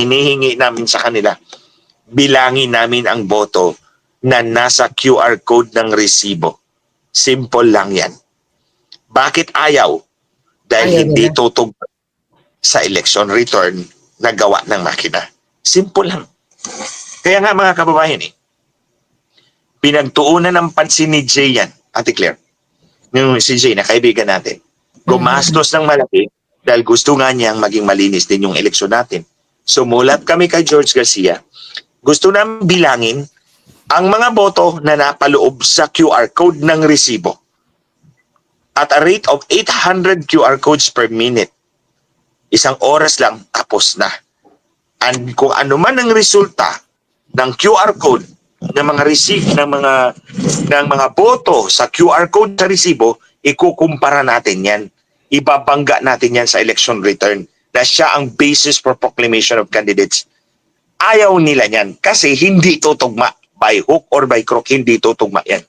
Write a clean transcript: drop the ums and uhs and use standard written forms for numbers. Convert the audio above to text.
hinihingi namin sa kanila, bilangin namin ang boto na nasa QR code ng resibo. Simple lang yan. Bakit ayaw? Dahil Ayaw hindi nila. tutugma sa election return na gawa ng makina. Simple lang. Kaya nga mga kababayan pinagtuunan ng pansin ni Jay yan, Ate Claire. Yung si Jay na kaibigan natin. Gumastos ng malaki dahil gusto nga niyang maging malinis din yung eleksyon natin. Sumulat kami kay George Garcia. Gusto namin bilangin ang mga boto na napaloob sa QR code ng resibo at a rate of 800 QR codes per minute. Isang oras lang, tapos na. And kung ano man ang resulta ng QR code ng mga ng mga boto sa QR code sa resibo, ikukumpara natin yan. Ibabangga natin yan sa election return na siya ang basis for proclamation of candidates. Ayaw nila yan kasi hindi tutugma. By hook or by crook, hindi tutugma yan.